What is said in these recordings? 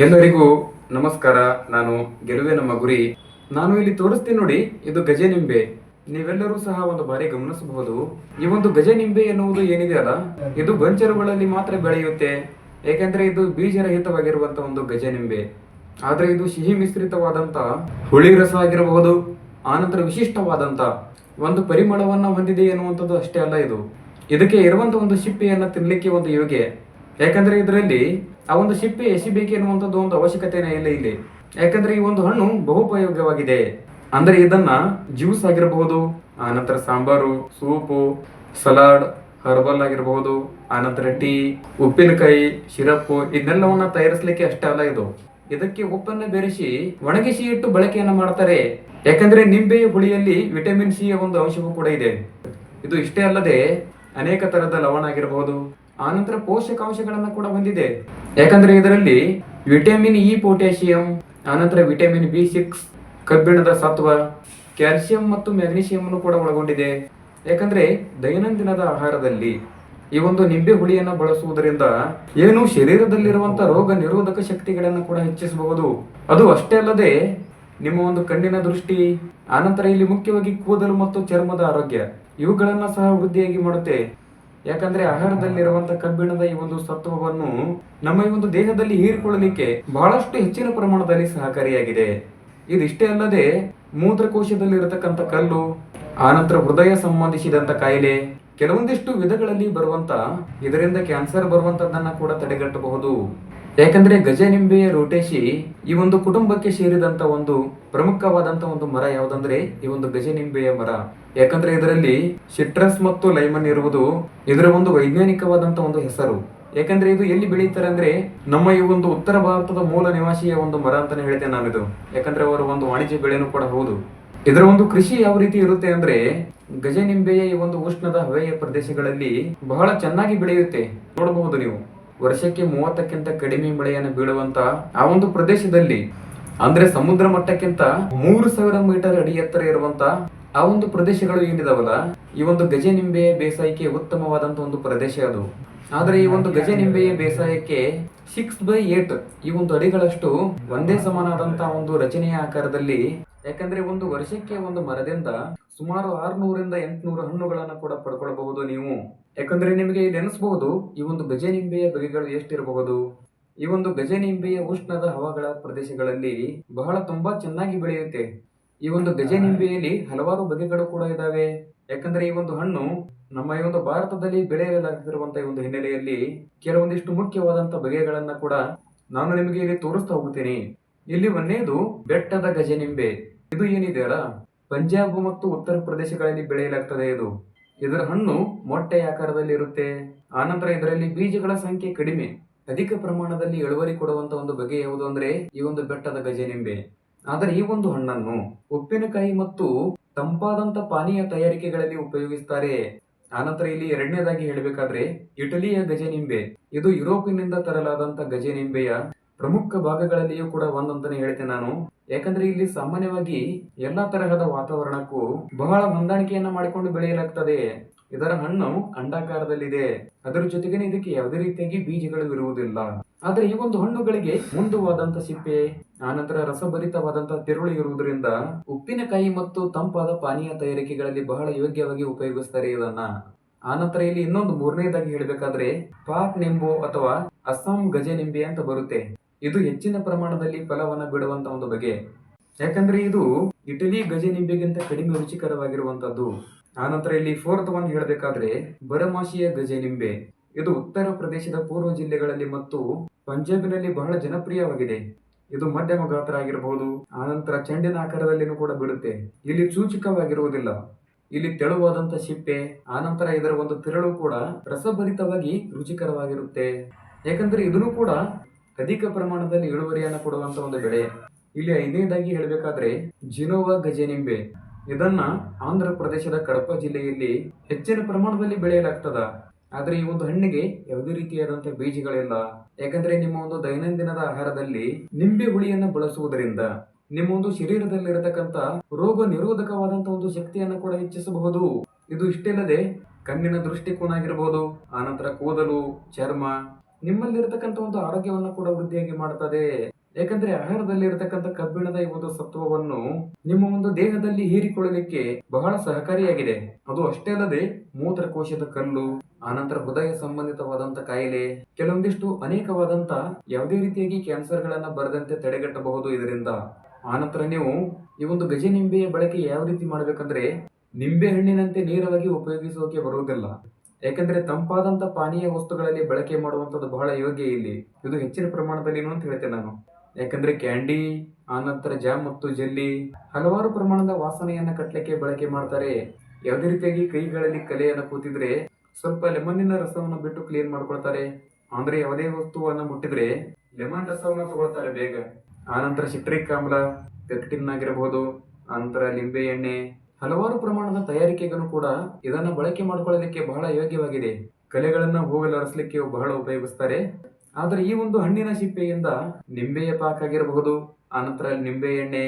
ಎಲ್ಲರಿಗೂ ನಮಸ್ಕಾರ. ನಾನು ಗೆಲುವೆ ನಮ್ಮ ಗುರಿ. ನಾನು ಇಲ್ಲಿ ತೋರಿಸ್ತೀನಿ ನೋಡಿ, ಇದು ಗಜೆ ನಿಂಬೆ. ನೀವೆಲ್ಲರೂ ಸಹ ಒಂದು ಬಾರಿ ಗಮನಿಸಬಹುದು. ಈ ಒಂದು ಗಜೆ ನಿಂಬೆ ಎನ್ನುವುದು ಏನಿದೆ ಅಲ್ಲ, ಇದು ಗೊಂಚಲುಗಳಲ್ಲಿ ಮಾತ್ರ ಬೆಳೆಯುತ್ತೆ. ಏಕೆಂದ್ರೆ ಇದು ಬೀಜರಹಿತವಾಗಿರುವಂತ ಒಂದು ಗಜೆ ನಿಂಬೆ. ಆದ್ರೆ ಇದು ಸಿಹಿ ಮಿಶ್ರಿತವಾದಂತ ಹುಳಿ ರಸ ಆಗಿರಬಹುದು, ಆನಂತರ ವಿಶಿಷ್ಟವಾದಂತ ಒಂದು ಪರಿಮಳವನ್ನ ಹೊಂದಿದೆ ಎನ್ನುವಂಥದ್ದು ಅಷ್ಟೇ ಅಲ್ಲ. ಇದಕ್ಕೆ ಇರುವಂತ ಒಂದು ಸಿಪ್ಪೆಯನ್ನ ತಿನ್ಲಿಕ್ಕೆ ಒಂದು ಯೋಗ್ಯ. ಯಾಕಂದ್ರೆ ಇದರಲ್ಲಿ ಆ ಒಂದು ಸಿಪ್ಪೆ ಎಸಿಬೇಕು ಎನ್ನುವಂಥದ್ದು ಒಂದು ಅವಶ್ಯಕತೆನೇ ಇಲ್ಲ ಇಲ್ಲಿ. ಯಾಕಂದ್ರೆ ಈ ಒಂದು ಹಣ್ಣು ಬಹುಪಯೋಗವಾಗಿದೆ. ಅಂದ್ರೆ ಇದನ್ನ ಜ್ಯೂಸ್ ಆಗಿರಬಹುದು, ಆನಂತರ ಸಾಂಬಾರು, ಸೂಪು, ಸಲಾಡ್, ಹರ್ಬಲ್ ಆಗಿರಬಹುದು, ಆನಂತರ ಟೀ, ಉಪ್ಪಿನಕಾಯಿ, ಸಿರಪ್ ಇದನ್ನೆಲ್ಲವನ್ನ ತಯಾರಿಸಲಿಕ್ಕೆ ಅಷ್ಟೇ ಅಲ್ಲ. ಇದಕ್ಕೆ ಉಪ್ಪನ್ನ ಬೆರೆಸಿ ಒಣಗಿಸಿ ಇಟ್ಟು ಬಳಕೆಯನ್ನ ಮಾಡ್ತಾರೆ. ಯಾಕಂದ್ರೆ ನಿಂಬೆಯ ಹುಳಿಯಲ್ಲಿ ವಿಟಮಿನ್ ಸಿ ಒಂದು ಅಂಶವೂ ಕೂಡ ಇದೆ. ಇದು ಇಷ್ಟೇ ಅಲ್ಲದೆ ಅನೇಕ ತರಹದ ಲವಣ ಆಗಿರಬಹುದು, ಆನಂತರ ಪೋಷಕಾಂಶಗಳನ್ನ ಕೂಡ ಹೊಂದಿದೆ. ಯಾಕಂದ್ರೆ ಇದರಲ್ಲಿ ವಿಟಮಿನ್ ಇ, ಪೊಟ್ಯಾಷಿಯಂ, ಆನಂತರ ವಿಟಮಿನ್ B6, ಕಬ್ಬಿಣದ ಸತ್ವ, ಕ್ಯಾಲ್ಸಿಯಂ ಮತ್ತು ಮ್ಯಾಗ್ನೀಷಿಯಂ ಕೂಡ ಒಳಗೊಂಡಿದೆ. ಯಾಕಂದ್ರೆ ದೈನಂದಿನದ ಆಹಾರದಲ್ಲಿ ಈ ಒಂದು ನಿಂಬೆ ಹುಳಿಯನ್ನ ಬಳಸುವುದರಿಂದ ಏನು ಶರೀರದಲ್ಲಿರುವಂತ ರೋಗ ನಿರೋಧಕ ಶಕ್ತಿಗಳನ್ನ ಕೂಡ ಹೆಚ್ಚಿಸಬಹುದು. ಅದು ಅಷ್ಟೇ ಅಲ್ಲದೆ ನಿಮ್ಮ ಒಂದು ಕಣ್ಣಿನ ದೃಷ್ಟಿ, ಆನಂತರ ಇಲ್ಲಿ ಮುಖ್ಯವಾಗಿ ಕೂದಲು ಮತ್ತು ಚರ್ಮದ ಆರೋಗ್ಯ ಇವುಗಳನ್ನ ಸಹ ವೃದ್ಧಿಯಾಗಿ ಮಾಡುತ್ತೆ. ಯಾಕಂದ್ರೆ ಆಹಾರದಲ್ಲಿರುವಂತ ಕಬ್ಬಿಣದ ಈ ಒಂದು ಸತ್ವವನ್ನು ನಮ್ಮ ಈ ಒಂದು ದೇಹದಲ್ಲಿ ಹೀರಿಕೊಳ್ಳಲಿಕ್ಕೆ ಬಹಳಷ್ಟು ಹೆಚ್ಚಿನ ಪ್ರಮಾಣದಲ್ಲಿ ಸಹಕಾರಿಯಾಗಿದೆ. ಇದಿಷ್ಟೇ ಅಲ್ಲದೆ ಮೂತ್ರಕೋಶದಲ್ಲಿ ಇರತಕ್ಕಂತ ಕಲ್ಲು, ಆನಂತರ ಹೃದಯ ಸಂಬಂಧಿಸಿದಂತ ಕಾಯಿಲೆ, ಕೆಲವೊಂದಿಷ್ಟು ವಿಧಗಳಲ್ಲಿ ಬರುವಂತ ಇದರಿಂದ ಕ್ಯಾನ್ಸರ್ ಬರುವಂತದ್ದನ್ನ ಕೂಡ ತಡೆಗಟ್ಟಬಹುದು. ಯಾಕಂದ್ರೆ ಗಜೆ ನಿಂಬೆಯ ರೋಟೇಶಿ ಈ ಒಂದು ಕುಟುಂಬಕ್ಕೆ ಸೇರಿದಂತ ಒಂದು ಪ್ರಮುಖವಾದಂತ ಒಂದು ಮರ ಯಾವುದಂದ್ರೆ ಈ ಒಂದು ಗಜೆ ನಿಂಬೆಯ ಮರ. ಯಾಕಂದ್ರೆ ಇದರಲ್ಲಿ ಸಿಟ್ರಸ್ ಮತ್ತು ಲೈಮನ್ ಇರುವುದು ಇದರ ಒಂದು ವೈಜ್ಞಾನಿಕವಾದಂತ ಒಂದು ಹೆಸರು. ಯಾಕಂದ್ರೆ ಇದು ಎಲ್ಲಿ ಬೆಳೀತಾರೆ ಅಂದ್ರೆ ನಮ್ಮ ಈ ಒಂದು ಉತ್ತರ ಭಾರತದ ಮೂಲ ನಿವಾಸಿಯ ಒಂದು ಮರ ಅಂತಾನೆ ಹೇಳ್ತೇನೆ ನಾನು ಇದು. ಯಾಕಂದ್ರೆ ಅವರ ಒಂದು ವಾಣಿಜ್ಯ ಬೆಳೆನೂ ಕೂಡ ಹೌದು. ಇದರ ಒಂದು ಕೃಷಿ ಯಾವ ರೀತಿ ಇರುತ್ತೆ ಅಂದ್ರೆ ಗಜೆ ನಿಂಬೆಯ ಈ ಒಂದು ಉಷ್ಣದ ಹವೆಯ ಪ್ರದೇಶಗಳಲ್ಲಿ ಬಹಳ ಚೆನ್ನಾಗಿ ಬೆಳೆಯುತ್ತೆ. ನೋಡಬಹುದು ನೀವು, ವರ್ಷಕ್ಕೆ 30ಕ್ಕಿಂತ ಕಡಿಮೆ ಮಳೆಯನ್ನು ಬೀಳುವಂತ ಆ ಒಂದು ಪ್ರದೇಶದಲ್ಲಿ, ಅಂದ್ರೆ ಸಮುದ್ರ ಮಟ್ಟಕ್ಕಿಂತ 3000 ಮೀಟರ್ ಅಡಿ ಎತ್ತರ ಇರುವಂತ ಆ ಒಂದು ಪ್ರದೇಶಗಳು ಏನಿದಾವಲ್ಲ, ಈ ಒಂದು ಗಜೆ ನಿಂಬೆಯ ಬೇಸಾಯಕ್ಕೆ ಉತ್ತಮವಾದಂತ ಒಂದು ಪ್ರದೇಶ ಅದು. ಆದ್ರೆ ಈ ಒಂದು ಗಜೆ ನಿಂಬೆಯ ಬೇಸಾಯಕ್ಕೆ 6/8 ಈ ಒಂದು ಅಡಿಗಳಷ್ಟು ಒಂದೇ ಸಮಾನಾದಂತ ಒಂದು ರಚನೆಯ ಆಕಾರದಲ್ಲಿ. ಯಾಕಂದ್ರೆ ಒಂದು ವರ್ಷಕ್ಕೆ ಒಂದು ಮರದಿಂದ ಸುಮಾರು 600ರಿಂದ 800 ಹಣ್ಣುಗಳನ್ನ ಕೂಡ ಪಡ್ಕೊಳ್ಬಹುದು ನೀವು. ಯಾಕಂದ್ರೆ ನಿಮಗೆ ಇಲ್ಲಿ ಅನಿಸಬಹುದು ಈ ಒಂದು ಗಜೆ ನಿಂಬೆಯ ಬಗೆಗಳು ಎಷ್ಟಿರಬಹುದು. ಈ ಒಂದು ಗಜೆ ನಿಂಬೆಯ ಉಷ್ಣದ ಹವಾಗಳ ಪ್ರದೇಶಗಳಲ್ಲಿ ಬಹಳ ತುಂಬಾ ಚೆನ್ನಾಗಿ ಬೆಳೆಯುತ್ತೆ. ಈ ಒಂದು ಗಜೆ ನಿಂಬೆಯಲ್ಲಿ ಹಲವಾರು ಬಗೆಗಳು ಕೂಡ ಇದಾವೆ. ಯಾಕಂದ್ರೆ ಈ ಒಂದು ಹಣ್ಣು ನಮ್ಮ ಈ ಒಂದು ಭಾರತದಲ್ಲಿ ಬೆಳೆಯಲಾಗುತ್ತಿರುವಂತಹ ಈ ಒಂದು ಹಿನ್ನೆಲೆಯಲ್ಲಿ ಕೆಲವೊಂದಿಷ್ಟು ಮುಖ್ಯವಾದಂತ ಬಗೆಗಳನ್ನ ಕೂಡ ನಾನು ನಿಮಗೆ ಇಲ್ಲಿ ತೋರಿಸ್ತಾ ಹೋಗ್ತೀನಿ. ಇಲ್ಲಿ ಒಂದೇದು ಬೆಟ್ಟದ ಗಜೆ ನಿಂಬೆ. ಇದು ಏನಿದೆಯಲ್ಲ, ಪಂಜಾಬ್ ಮತ್ತು ಉತ್ತರ ಪ್ರದೇಶಗಳಲ್ಲಿ ಬೆಳೆಯಲಾಗ್ತದೆ. ಇದರ ಹಣ್ಣು ಮೊಟ್ಟೆಯ ಆಕಾರದಲ್ಲಿ ಇರುತ್ತೆ. ಆನಂತರ ಇದರಲ್ಲಿ ಬೀಜಗಳ ಸಂಖ್ಯೆ ಕಡಿಮೆ, ಅಧಿಕ ಪ್ರಮಾಣದಲ್ಲಿ ಇಳುವರಿ ಕೊಡುವಂತ ಒಂದು ಬಗೆ ಯಾವುದು ಅಂದ್ರೆ ಈ ಒಂದು ಬೆಟ್ಟದ ಗಜೆ ನಿಂಬೆ. ಆದರೆ ಈ ಒಂದು ಹಣ್ಣನ್ನು ಉಪ್ಪಿನಕಾಯಿ ಮತ್ತು ತಂಪಾದಂತ ಪಾನೀಯ ತಯಾರಿಕೆಗಳಲ್ಲಿ ಉಪಯೋಗಿಸ್ತಾರೆ. ಆನಂತರ ಇಲ್ಲಿ ಎರಡನೇದಾಗಿ ಹೇಳಬೇಕಾದ್ರೆ ಇಟಲಿಯ ಗಜೆ ನಿಂಬೆ. ಇದು ಯುರೋಪಿನಿಂದ ತರಲಾದಂತ ಗಜೆ ನಿಂಬೆಯ ಪ್ರಮುಖ ಭಾಗಗಳಲ್ಲಿಯೂ ಕೂಡ ಒಂದಂತಾನೆ ಹೇಳ್ತೇನೆ ನಾನು. ಯಾಕಂದ್ರೆ ಇಲ್ಲಿ ಸಾಮಾನ್ಯವಾಗಿ ಎಲ್ಲಾ ತರಹದ ವಾತಾವರಣಕ್ಕೂ ಬಹಳ ಹೊಂದಾಣಿಕೆಯನ್ನ ಮಾಡಿಕೊಂಡು ಬೆಳೆಯಲಾಗ್ತದೆ. ಇದರ ಹಣ್ಣು ಅಂಡಾಕಾರದಲ್ಲಿದೆ. ಅದರ ಜೊತೆಗೆ ಇದಕ್ಕೆ ಯಾವುದೇ ರೀತಿಯಾಗಿ ಬೀಜಗಳು ಇರುವುದಿಲ್ಲ. ಆದ್ರೆ ಈ ಒಂದು ಹಣ್ಣುಗಳಿಗೆ ಮುಂದುವಾದಂತ ಸಿಪ್ಪೆ, ಆನಂತರ ರಸಭರಿತವಾದಂತಹ ತಿರುಳು ಇರುವುದರಿಂದ ಉಪ್ಪಿನಕಾಯಿ ಮತ್ತು ತಂಪಾದ ಪಾನೀಯ ತಯಾರಿಕೆಗಳಲ್ಲಿ ಬಹಳ ಯೋಗ್ಯವಾಗಿ ಉಪಯೋಗಿಸ್ತಾರೆ ಇದನ್ನ. ಆನಂತರ ಇಲ್ಲಿ ಇನ್ನೊಂದು ಮೂರನೇದಾಗಿ ಹೇಳಬೇಕಾದ್ರೆ ಪಾಕ್ ನಿಂಬು ಅಥವಾ ಅಸ್ಸಾಂ ಗಜೆ ನಿಂಬೆ ಅಂತ ಬರುತ್ತೆ. ಇದು ಹೆಚ್ಚಿನ ಪ್ರಮಾಣದಲ್ಲಿ ಫಲವನ್ನ ಬಿಡುವಂತ ಒಂದು ಬಗೆ. ಯಾಕಂದ್ರೆ ಇದು ಇಟಲಿ ಗಜೆ ನಿಂಬೆಗಿಂತ ಕಡಿಮೆ ರುಚಿಕರವಾಗಿರುವಂತದ್ದು. ಆನಂತರ ಇಲ್ಲಿ ಫೋರ್ತ್ ಒನ್ ಹೇಳಬೇಕಾದ್ರೆ ಬರಮಾಸಿಯ ಗಜೆ ನಿಂಬೆ. ಇದು ಉತ್ತರ ಪ್ರದೇಶದ ಪೂರ್ವ ಜಿಲ್ಲೆಗಳಲ್ಲಿ ಮತ್ತು ಪಂಜಾಬಿನಲ್ಲಿ ಬಹಳ ಜನಪ್ರಿಯವಾಗಿದೆ. ಇದು ಮಧ್ಯಮ ಗಾತ್ರ ಆಗಿರಬಹುದು, ಆನಂತರ ಚೆಂಡಿನ ಆಕಾರದಲ್ಲಿನೂ ಕೂಡ ಬಿಡುತ್ತೆ. ಇಲ್ಲಿ ಸೂಚಕವಾಗಿರುವುದಿಲ್ಲ. ಇಲ್ಲಿ ತೆಳುವಾದಂತ ಸಿಪ್ಪೆ, ಆನಂತರ ಇದರ ಒಂದು ತಿರುಳು ಕೂಡ ರಸಭರಿತವಾಗಿ ರುಚಿಕರವಾಗಿರುತ್ತೆ. ಯಾಕಂದ್ರೆ ಇದನ್ನು ಕೂಡ ಅಧಿಕ ಪ್ರಮಾಣದಲ್ಲಿ ಇಳುವರಿಯನ್ನು ಕೊಡುವಂತ ಒಂದು ಬೆಳೆ. ಇಲ್ಲಿ ಐದನೇದಾಗಿ ಹೇಳಬೇಕಾದ್ರೆ ಜಿನೋವಾ ಗಜೆ ನಿಂಬೆ. ಇದನ್ನ ಆಂಧ್ರ ಪ್ರದೇಶದ ಕಡಪ ಜಿಲ್ಲೆಯಲ್ಲಿ ಹೆಚ್ಚಿನ ಪ್ರಮಾಣದಲ್ಲಿ ಬೆಳೆಯಲಾಗ್ತದ. ಆದ್ರೆ ಈ ಒಂದು ಹಣ್ಣಿಗೆ ಯಾವುದೇ ರೀತಿಯಾದಂತಹ ಬೀಜಗಳಿಲ್ಲ. ಯಾಕಂದ್ರೆ ನಿಮ್ಮ ಒಂದು ದೈನಂದಿನದ ಆಹಾರದಲ್ಲಿ ನಿಂಬೆ ಹುಳಿಯನ್ನು ಬಳಸುವುದರಿಂದ ನಿಮ್ಮ ಒಂದು ಶರೀರದಲ್ಲಿರತಕ್ಕಂತ ರೋಗ ನಿರೋಧಕವಾದಂತ ಒಂದು ಶಕ್ತಿಯನ್ನು ಕೂಡ ಹೆಚ್ಚಿಸಬಹುದು. ಇದು ಇಷ್ಟೇ ಅಲ್ಲದೆ ಕಣ್ಣಿನ ದೃಷ್ಟಿಕೋನ ಆಗಿರಬಹುದು, ಆನಂತರ ಕೂದಲು, ಚರ್ಮ ನಿಮ್ಮಲ್ಲಿರತಕ್ಕಂಥ ಒಂದು ಆರೋಗ್ಯವನ್ನ ಕೂಡ ವೃದ್ಧಿಯಾಗಿ ಮಾಡ್ತದೆ. ಯಾಕಂದ್ರೆ ಆಹಾರದಲ್ಲಿ ಇರತಕ್ಕಂಥ ಕಬ್ಬಿಣದ ಈ ಒಂದು ಸತ್ವವನ್ನು ನಿಮ್ಮ ಒಂದು ದೇಹದಲ್ಲಿ ಹೀರಿಕೊಳ್ಳಲಿಕ್ಕೆ ಬಹಳ ಸಹಕಾರಿಯಾಗಿದೆ. ಅದು ಅಷ್ಟೇ ಅಲ್ಲದೆ ಮೂತ್ರಕೋಶದ ಕಲ್ಲು, ಆನಂತರ ಹೃದಯ ಸಂಬಂಧಿತವಾದಂತ ಕಾಯಿಲೆ, ಕೆಲವೊಂದಿಷ್ಟು ಅನೇಕವಾದಂತ ಯಾವುದೇ ರೀತಿಯಾಗಿ ಕ್ಯಾನ್ಸರ್ ಗಳನ್ನ ಬರದಂತೆ ತಡೆಗಟ್ಟಬಹುದು ಇದರಿಂದ. ಆನಂತರ ನೀವು ಈ ಒಂದು ಗಜೆ ನಿಂಬೆಯ ಬಳಕೆ ಯಾವ ರೀತಿ ಮಾಡ್ಬೇಕಂದ್ರೆ, ನಿಂಬೆ ಹಣ್ಣಿನಂತೆ ನೇರವಾಗಿ ಉಪಯೋಗಿಸೋಕೆ ಬರುವುದಿಲ್ಲ. ಯಾಕಂದ್ರೆ ತಂಪಾದಂತ ಪಾನೀಯ ವಸ್ತುಗಳಲ್ಲಿ ಬಳಕೆ ಮಾಡುವಂತದ್ದು ಬಹಳ ಯೋಗ್ಯ ಇಲ್ಲಿ. ಇದು ಹೆಚ್ಚಿನ ಪ್ರಮಾಣದಲ್ಲಿ ಏನು ಅಂತ ಹೇಳ್ತೇನೆ ನಾನು. ಯಾಕಂದ್ರೆ ಕ್ಯಾಂಡಿ, ಆನಂತರ ಜಾಮ್ ಮತ್ತು ಜೆಲ್ಲಿ ಹಲವಾರು ಪ್ರಮಾಣದ ವಾಸನೆಯನ್ನ ಕಟ್ಟಲಿಕ್ಕೆ ಬಳಕೆ ಮಾಡ್ತಾರೆ. ಯಾವುದೇ ರೀತಿಯಾಗಿ ಕೈಗಳಲ್ಲಿ ಕಲೆಯನ್ನ ಕೂತಿದ್ರೆ ಸ್ವಲ್ಪ ಲೆಮನ್ನಿನ ರಸವನ್ನು ಬಿಟ್ಟು ಕ್ಲೀನ್ ಮಾಡ್ಕೊಳ್ತಾರೆ. ಅಂದ್ರೆ ಯಾವುದೇ ವಸ್ತುವನ್ನ ಮುಟ್ಟಿದ್ರೆ ಲೆಮನ್ ರಸವನ್ನ ತಗೊಳ್ತಾರೆ ಬೇಗ. ಆನಂತರ ಸಿಟ್ರಿಕ್ ಆಮ್ಲ, ಪೆಕ್ಟಿನ್ ಆಗಿರಬಹುದು, ಆನಂತರ ಲಿಂಬೆ ಎಣ್ಣೆ, ಹಲವಾರು ಪ್ರಮಾಣದ ತಯಾರಿಕೆಗೂ ಕೂಡ ಇದನ್ನ ಬಳಕೆ ಮಾಡ್ಕೊಳ್ಳಲಿಕ್ಕೆ ಬಹಳ ಯೋಗ್ಯವಾಗಿದೆ. ಕಲೆಗಳನ್ನ ಹೋಗಲಾಡಿಸ್ಲಿಕ್ಕೆ ಬಹಳ ಉಪಯೋಗಿಸ್ತಾರೆ. ಆದ್ರೆ ಈ ಒಂದು ಹಣ್ಣಿನ ಸಿಪ್ಪೆಯಿಂದ ನಿಂಬೆಯ ಪಾಕ್ ಆಗಿರಬಹುದು, ಆನಂತರ ನಿಂಬೆ ಎಣ್ಣೆ,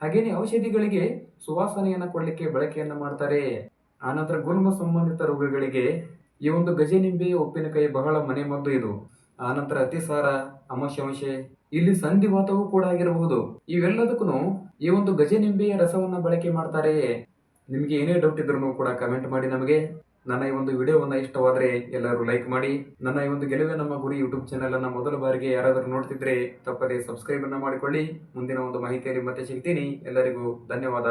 ಹಾಗೇನೆ ಔಷಧಿಗಳಿಗೆ ಸುವಾಸನೆಯನ್ನ ಕೊಡ್ಲಿಕ್ಕೆ ಬಳಕೆಯನ್ನ ಮಾಡ್ತಾರೆ. ಆನಂತರ ಗುಲ್ಮ ಸಂಬಂಧಿತ ರೋಗಗಳಿಗೆ ಈ ಒಂದು ಗಜೆ ನಿಂಬೆಯ ಉಪ್ಪಿನಕಾಯಿ ಬಹಳ ಮನೆಮದ್ದು ಇದು. ಆನಂತರ ಅತಿಸಾರ, ಅಮಶಂಶೆ, ಇಲ್ಲಿ ಸಂಧಿವಾತವೂ ಕೂಡ ಆಗಿರಬಹುದು. ಇವೆಲ್ಲದಕ್ಕೂ ಈ ಒಂದು ಗಜೆ ನಿಂಬೆಯ ರಸವನ್ನ ಬಳಕೆ ಮಾಡ್ತಾರೆ. ನಿಮಗೆ ಏನೇ ಡೌಟ್ ಇದ್ರೂ ಕೂಡ ಕಮೆಂಟ್ ಮಾಡಿ ನಮಗೆ. ನನ್ನ ಈ ಒಂದು ವಿಡಿಯೋವನ್ನ ಇಷ್ಟವಾದ್ರೆ ಎಲ್ಲರೂ ಲೈಕ್ ಮಾಡಿ. ನನ್ನ ಈ ಒಂದು ಗೆಲುವೆ ನಮ್ಮ ಗುರಿ ಯೂಟ್ಯೂಬ್ ಚಾನೆಲ್ ಅನ್ನ ಮೊದಲ ಬಾರಿಗೆ ಯಾರಾದರೂ ನೋಡ್ತಿದ್ರೆ ತಪ್ಪದೆ ಸಬ್ಸ್ಕ್ರೈಬ್ ಅನ್ನ ಮಾಡಿಕೊಳ್ಳಿ. ಮುಂದಿನ ಒಂದು ಮಾಹಿತಿಯಲ್ಲಿ ಮತ್ತೆ ಸಿಗ್ತೀನಿ. ಎಲ್ಲರಿಗೂ ಧನ್ಯವಾದ.